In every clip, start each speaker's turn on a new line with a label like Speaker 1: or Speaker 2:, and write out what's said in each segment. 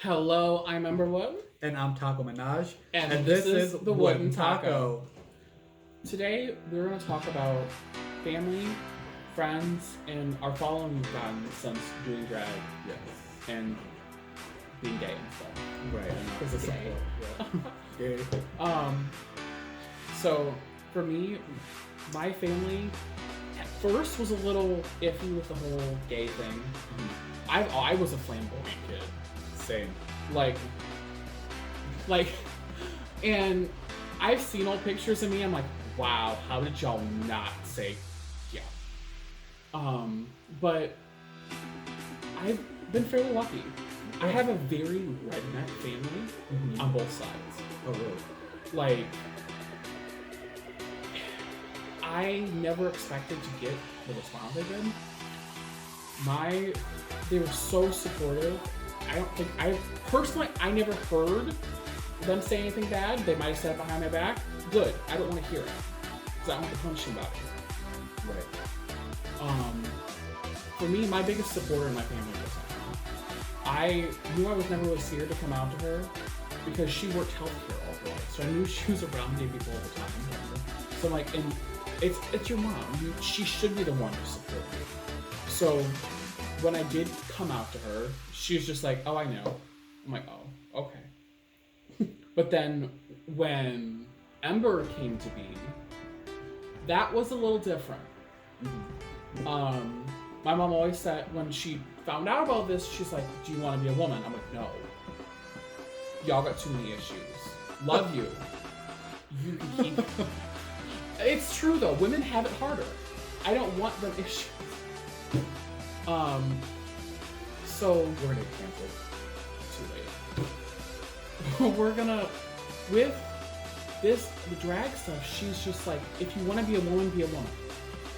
Speaker 1: Hello, I'm Ember.
Speaker 2: And I'm Taco Minaj.
Speaker 1: And
Speaker 2: This
Speaker 1: is
Speaker 2: is
Speaker 1: the Wooden Taco.
Speaker 2: Taco.
Speaker 1: Today we're going to talk about family, friends, and our following we've gotten since doing drag
Speaker 2: Yes.
Speaker 1: and being gay and stuff.
Speaker 2: Right.
Speaker 1: Because it's
Speaker 2: Gay.
Speaker 1: gay.
Speaker 2: Yeah.
Speaker 1: So for me, my family at first was a little iffy with the whole gay thing.
Speaker 2: Mm-hmm.
Speaker 1: I was a flamboyant kid.
Speaker 2: Same.
Speaker 1: Like, and I've seen old pictures of me. I'm like, wow, how did y'all not say yeah? But I've been fairly lucky. I have a very redneck family on both sides.
Speaker 2: Oh, really?
Speaker 1: Like, I never expected to get the response I did. They were so supportive. I never heard them say anything bad. They might have said it behind my back. Good. I don't want to hear it. Because I don't want to punish them about it.
Speaker 2: Right.
Speaker 1: For me, my biggest supporter in my family was my mom. I knew I was never really scared to come out to her because she worked healthcare all her life. So I knew she was around gay people all the time. So I'm like, and it's your mom. She should be the one to support you. So when I did come out to her, she was just like, oh, I know. I'm like, oh, okay. But then when Ember came to be, that was a little different. My mom always said, when she found out about this, she's like, do you want to be a woman? I'm like, no. Y'all got too many issues. Love you. You can keep... It's true, though. Women have it harder. I don't want them issues. So
Speaker 2: We're gonna get canceled.
Speaker 1: Too late. We're gonna, with this, the drag stuff, she's just like, if you want to be a woman, be a woman.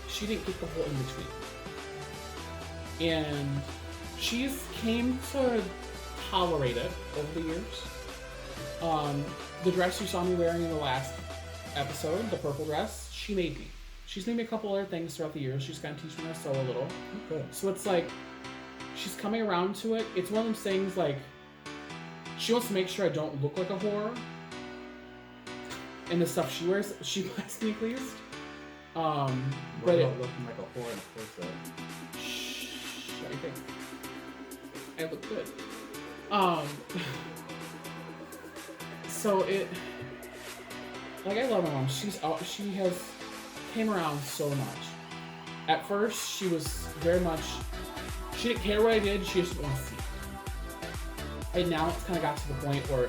Speaker 1: She didn't get the whole in between. And she's came to tolerate it over the years. The dress you saw me wearing in the last episode, the purple dress, she made me. She's made me a couple other things throughout the years. She's kind of teaching me to sew a little.
Speaker 2: Okay.
Speaker 1: So it's like, she's coming around to it. It's one of those things like, she wants to make sure I don't look like a whore. And the stuff she wears, she buys me at least.
Speaker 2: But about looking like a whore in a corset.
Speaker 1: Shh, I think I look good. So it, like, I love my mom. She has came around so much. At first, she was very much, she didn't care what I did, she just didn't want to see it. And now it's kind of got to the point where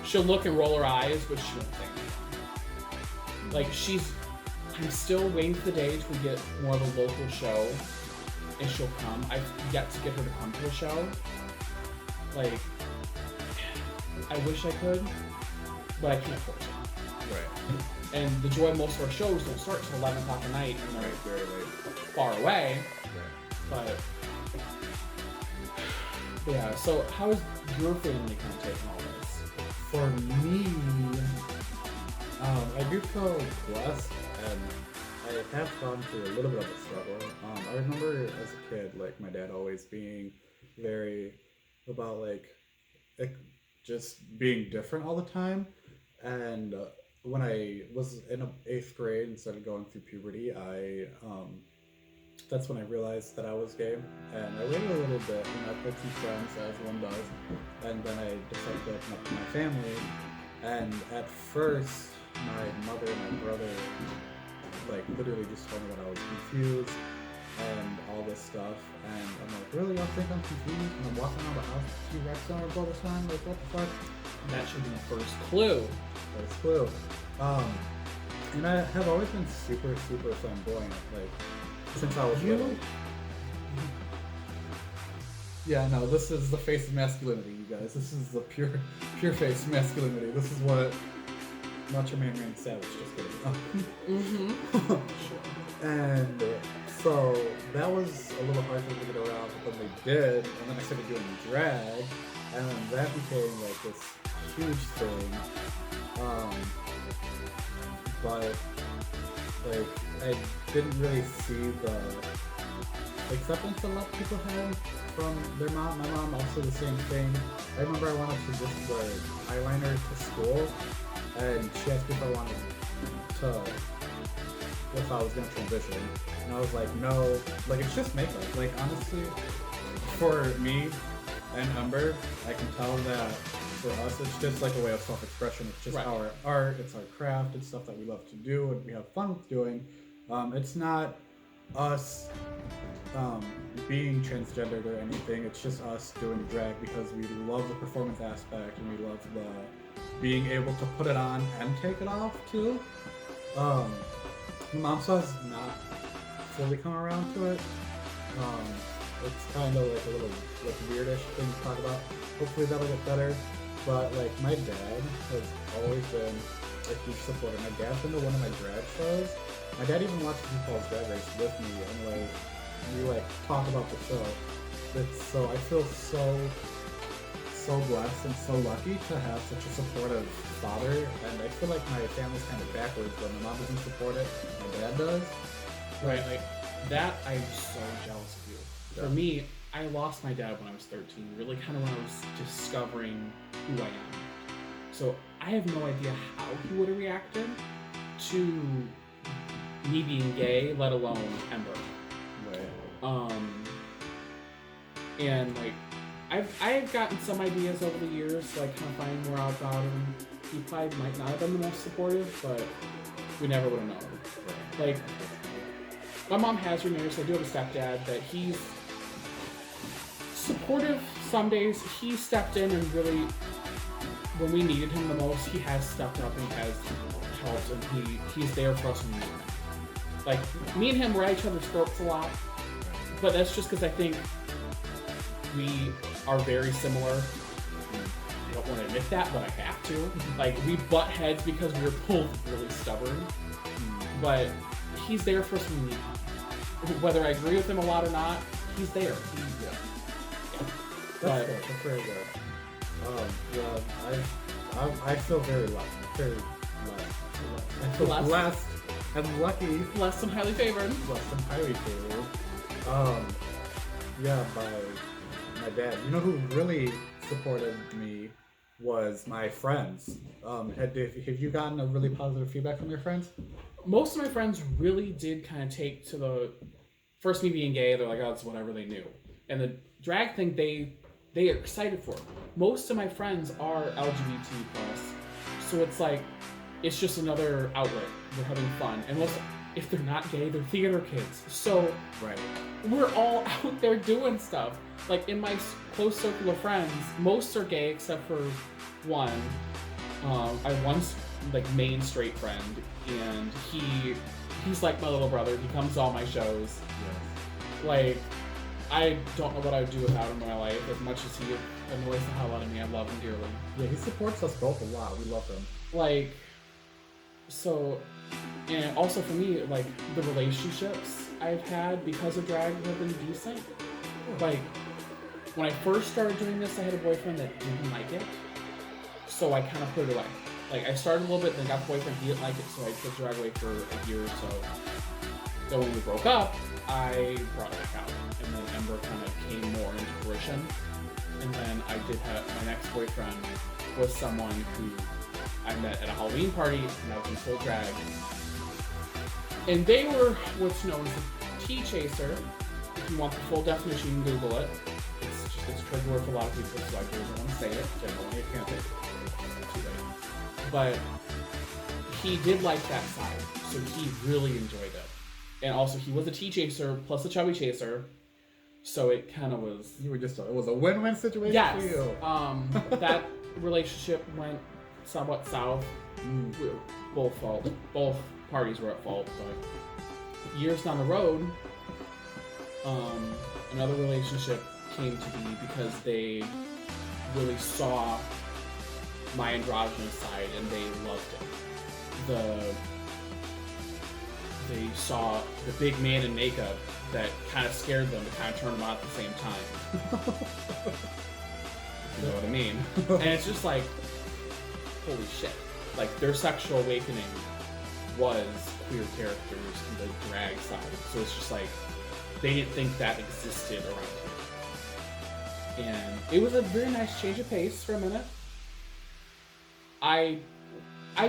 Speaker 1: she'll look and roll her eyes, but she won't say anything. Like, I'm still waiting for the day till we get more of a local show, and she'll come. I've yet to get her to come to a show. Like, I wish I could, but I can't force it.
Speaker 2: Right.
Speaker 1: And the joy of most of our shows don't start till 11 o'clock at night, and they're
Speaker 2: Very late.
Speaker 1: far away.
Speaker 2: Right.
Speaker 1: But yeah, so how is your family kind of taking all this?
Speaker 2: For me, I do feel blessed, and I have gone through a little bit of a struggle. I remember as a kid, like, my dad always being very about like just being different all the time, and when I was in 8th grade and started going through puberty, that's when I realized that I was gay, and I waited a little bit, and I put some friends, as one does, and then I decided to open up to my family. And at first, my mother and my brother, like, literally just told me that I was confused and all this stuff, and I'm like, really, y'all think I'm confused? And I'm walking around the house with 2 Rex arms all the time, like, what the fuck?
Speaker 1: That should be the first clue.
Speaker 2: First clue. And I have always been super, super flamboyant, like, since I was little. Yeah, no, this is the face of masculinity, you guys. This is the pure face of masculinity. This is what Macho Man Randy Savage, just kidding. And so that was a little hard for me to get around, but then they did, and then I started doing drag, and then that became like this huge thing. But like, I didn't really see the acceptance a lot of people had from their mom. My mom also the same thing. I remember I wanted to just wear eyeliner to school, and she asked me if I wanted to, if I was gonna transition, and I was like, no, like it's just makeup. Like honestly, for me and Ember, I can tell that for us, it's just like a way of self-expression. It's just
Speaker 1: Right.
Speaker 2: our art, it's our craft, it's stuff that we love to do and we have fun with doing. It's not us being transgendered or anything. It's just us doing drag because we love the performance aspect and we love the being able to put it on and take it off too. Mom still has not fully come around to it. It's kind of like a little like weirdish thing to talk about. Hopefully that'll get better. But like my dad has always been a huge supporter. My dad's been to one of my drag shows. My dad even watches RuPaul's Drag Race with me, and like we like talk about the show. So I feel so blessed and so lucky to have such a supportive father. And I feel like my family's kind of backwards, but my mom doesn't support it. My dad does.
Speaker 1: Right, like that. I'm so jealous of you.
Speaker 2: Yeah.
Speaker 1: For me, I lost my dad when I was 13, really kind of when I was discovering who I am. So I have no idea how he would have reacted to me being gay, let alone Ember.
Speaker 2: Right.
Speaker 1: And like I've gotten some ideas over the years, like kind of finding more out about him. He probably might not have been the most supportive, but we never would have known.
Speaker 2: Right.
Speaker 1: Like my mom has remarried, so I do have a stepdad that he's supportive some days. He stepped in and really, when we needed him the most, he has stepped up and he has helped, and he's there for us when we need him. Like, me and him were at each other's throats a lot, but that's just because I think we are very similar. I don't want to admit that, but I have to. Like, we butt heads because we were both really stubborn, but he's there for us when we need him. Whether I agree with him a lot or not, he's there.
Speaker 2: That's good. That's very good. Yeah, I feel very lucky. Very blessed. I feel blessed and lucky.
Speaker 1: Blessed and highly favored.
Speaker 2: Blessed and highly favored. Yeah, by my dad. You know who really supported me was my friends. Have you gotten a really positive feedback from your friends?
Speaker 1: Most of my friends really did kind of take to the first me being gay. They're like, oh, it's whatever they knew. And the drag thing, they are excited for it. Most of my friends are LGBT+, so it's like, it's just another outlet. They're having fun. And most, if they're not gay, they're theater kids. So
Speaker 2: right.
Speaker 1: We're all out there doing stuff. Like, in my close circle of friends, most are gay except for one. I have one like main straight friend, and he's like my little brother. He comes to all my shows.
Speaker 2: Yes.
Speaker 1: Like, I don't know what I would do without him in my life. As much as he annoys the hell out of me, I love him dearly.
Speaker 2: Yeah, he supports us both a lot. We love him.
Speaker 1: Like, so, and also for me, like, the relationships I've had because of drag have been decent. Like, when I first started doing this, I had a boyfriend that didn't like it, so I kind of put it away. Like, I started a little bit, then got a boyfriend, he didn't like it, so I put drag away for a year or so. So when we broke up, I brought it back out, and then Ember kind of came more into fruition. And then I did have, my next boyfriend was someone who I met at a Halloween party, and I was in full drag. And they were what's known as a tea chaser. If you want the full definition, you can Google it. It's a trigger word for a lot of people, so I really don't want to say it. Generally, I can't say it too late. But he did like that side, so he really enjoyed it. And also, he was a tea chaser plus a chubby chaser, so it kind of was.
Speaker 2: You were just it was a win-win situation
Speaker 1: yes.
Speaker 2: for you.
Speaker 1: That relationship went somewhat south. We were both parties were at fault, but years down the road, another relationship came to be because they really saw my androgynous side and they loved it. They saw the big man in makeup that kind of scared them to kind of turn them on at the same time. You know what I mean? And it's just like, holy shit. Like, their sexual awakening was queer characters in the drag side. So it's just like, they didn't think that existed around here. And it was a very nice change of pace for a minute. I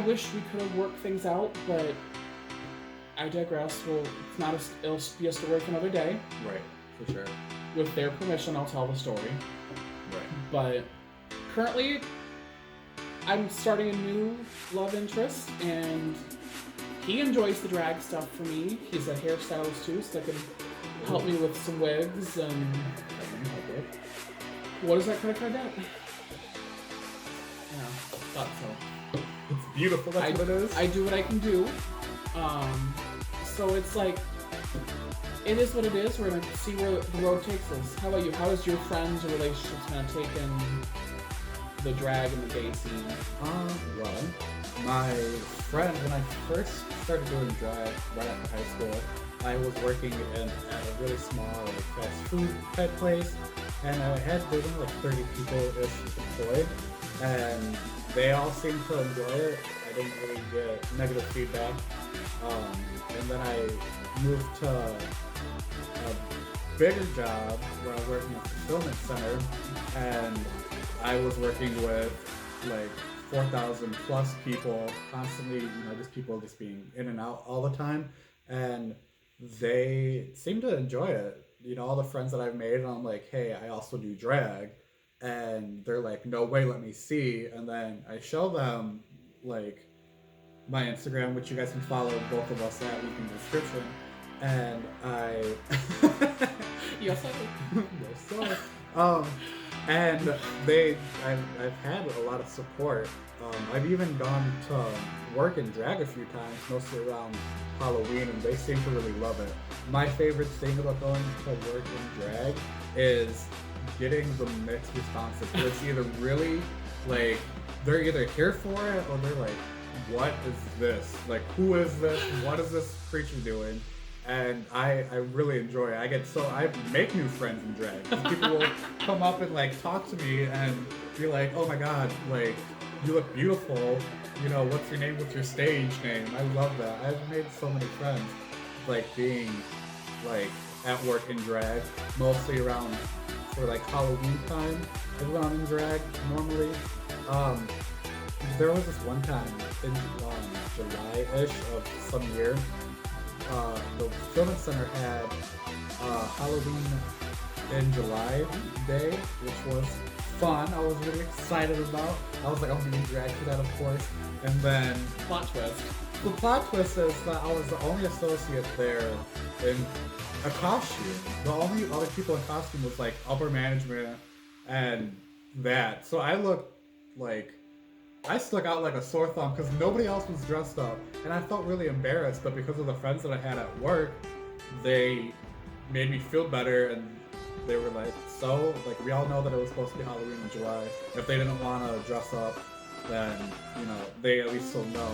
Speaker 1: wish we could have worked things out, but I digress. Well, it's not it'll be a story for another day.
Speaker 2: Right, for sure.
Speaker 1: With their permission, I'll tell the story.
Speaker 2: Right.
Speaker 1: But currently, I'm starting a new love interest, and he enjoys the drag stuff for me. He's a hairstylist too, so that can help me with some wigs and. What is that credit card debt? Yeah, thought so.
Speaker 2: It's beautiful. That's what it is.
Speaker 1: I do what I can do. So it's like, it is what it is. We're gonna see where the road takes us. How about you? How has your friends or relationships kind of taken the drag and the gay scene?
Speaker 2: Well, my friend, when I first started doing drag right after high school, I was working at a really small fast food type place, and there were like 30 people-ish employed, and they all seemed to enjoy it. I didn't really get negative feedback. And then I moved to a bigger job where I was working at a fulfillment center, and I was working with like 4,000 plus people constantly, just people just being in and out all the time, and they seem to enjoy it. All the friends that I've made, and I'm like, hey, I also do drag, and they're like, no way, let me see. And then I show them like my Instagram, which you guys can follow both of us at, link in the description, and
Speaker 1: Yes, I do.
Speaker 2: yes, sir. And I've had a lot of support. I've even gone to work in drag a few times, mostly around Halloween, and they seem to really love it. My favorite thing about going to work in drag is getting the mixed responses. Where it's either really like they're either here for it, or they're like, what is this? Like, who is this? What is this creature doing? And I really enjoy it. I make new friends in drag. People will come up and like talk to me and be like, oh my god, like, you look beautiful. What's your name? What's your stage name? I love that. I've made so many friends, like, being like at work in drag, mostly around for like Halloween time. I've gone in drag normally. There was this one time in July-ish of some year, the Fulfillment Center had Halloween in July day, which was fun. I was really excited about. I was like, I'm gonna be drag for that, of course. And then
Speaker 1: Plot twist.
Speaker 2: the plot twist is that I was the only associate there in a costume. The only other people in costume was like upper management and that. So I looked like I stuck out like a sore thumb because nobody else was dressed up, and I felt really embarrassed. But because of the friends that I had at work, they made me feel better, and they were like, so, like, we all know that it was supposed to be Halloween in July. If they didn't want to dress up, then, they at least still know.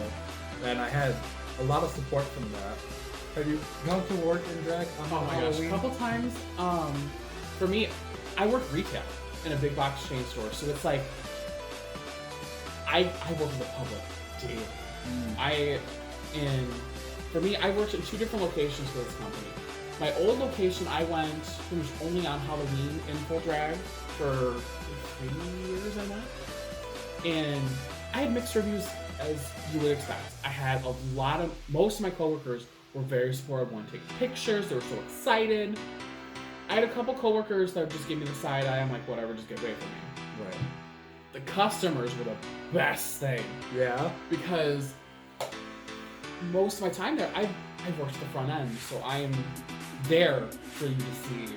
Speaker 2: And I had a lot of support from that. Have you gone to work in drag on
Speaker 1: Oh my gosh,
Speaker 2: Halloween?
Speaker 1: a couple times. For me, I work retail in a big box chain store, so it's like I work with the public daily. For me, I worked in 2 different locations for this company. My old location, I went pretty much only on Halloween in full drag for 3 years, I went. And I had mixed reviews, as you would expect. I had most of my coworkers were very supportive, wanted to take pictures, they were so excited. I had a couple coworkers that just gave me the side eye. I'm like, whatever, just get away from me.
Speaker 2: Right.
Speaker 1: The customers were the best thing.
Speaker 2: Yeah.
Speaker 1: Because most of my time there, I worked at the front end, so I am there for you to see.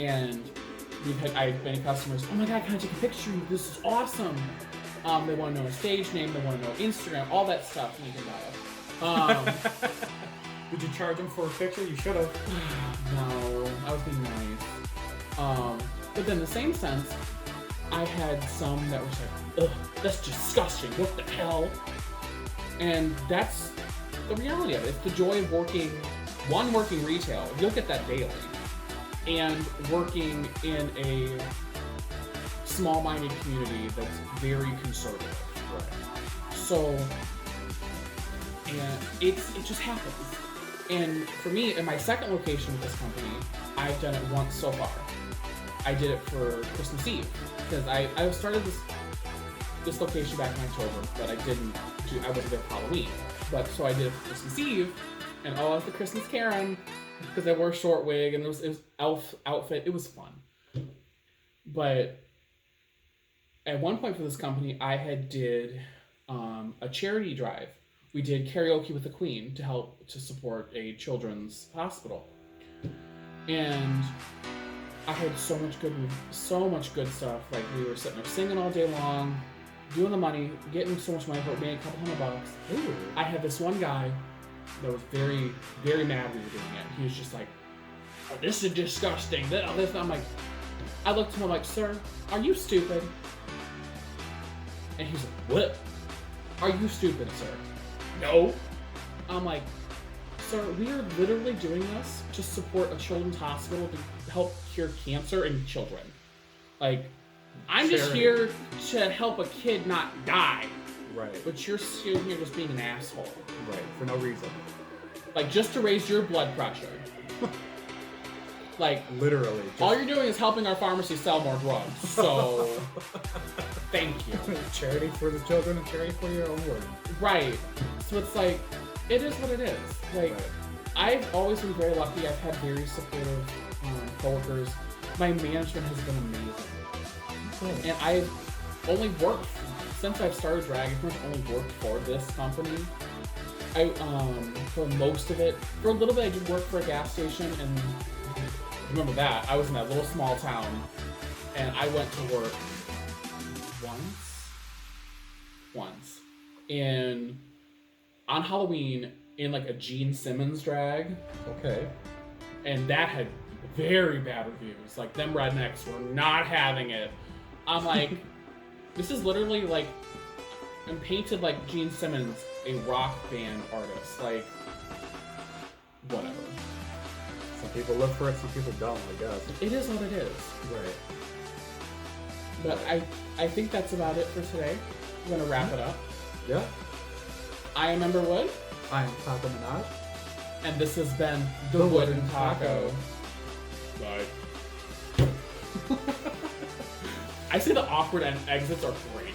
Speaker 1: And I had many customers, oh my god, can I take a picture of you? This is awesome. They want to know a stage name, they want to know Instagram, all that stuff, and you can buy it.
Speaker 2: Did you charge them for a picture? You should have.
Speaker 1: No, I was being nice. But then in the same sense, I had some that were like, ugh, that's disgusting, what the hell? And that's the reality of it. It's the joy of working retail, you'll get that daily, and working in a small-minded community that's very conservative.
Speaker 2: Right.
Speaker 1: So, and it just happens. And for me, in my second location with this company, I've done it once so far. I did it for Christmas Eve because I started this location back in October, but I wasn't there for Halloween. But so I did it for Christmas Eve, and I was the Christmas Karen because I wore a short wig and it was elf outfit. It was fun. But at one point for this company, I had did a charity drive. We did karaoke with the Queen to help to support a children's hospital, and I had so much good stuff. Like we were sitting there singing all day long, doing the money, getting so much money for it, made a couple $100.
Speaker 2: Ooh.
Speaker 1: I had this one guy that was very, very mad we were doing it. He was just like, oh, "This is disgusting." This. I'm like, I looked at him, I'm like, "Sir, are you stupid?" And he's like, "What? Are you stupid, sir?" "No." I'm like, "Sir, we are literally doing this to support a children's hospital to help cure cancer in children. Like, I'm just here to help a kid not die."
Speaker 2: Right.
Speaker 1: But you're sitting here just being an asshole.
Speaker 2: Right. For no reason.
Speaker 1: Like, just to raise your blood pressure. Like,
Speaker 2: literally.
Speaker 1: All you're doing is helping our pharmacy sell more drugs. So, thank you.
Speaker 2: Charity for the children and charity for your own work.
Speaker 1: Right. So it's like, it is what it is. Like,
Speaker 2: Right.
Speaker 1: I've always been very lucky. I've had very supportive coworkers. My management has been amazing. And I've only worked, since I've started drag, I've pretty much only worked for this company. For most of it, for a little bit I did work for a gas station, and remember that, I was in that little small town, and I went to work once, on Halloween, in like a Gene Simmons drag.
Speaker 2: Okay.
Speaker 1: And that had very bad reviews. Like, them rednecks were not having it. I'm like, this is literally like, I'm painted like Gene Simmons, a rock band artist. Like, whatever.
Speaker 2: Some people live for it, some people don't, I guess.
Speaker 1: It is what it is.
Speaker 2: Right.
Speaker 1: But I think that's about it for today. We're gonna wrap it up.
Speaker 2: Yeah.
Speaker 1: I am Ember Wood.
Speaker 2: I am Taco Minaj.
Speaker 1: And this has been The Wooden Taco. Bye. I say the awkward exits are great.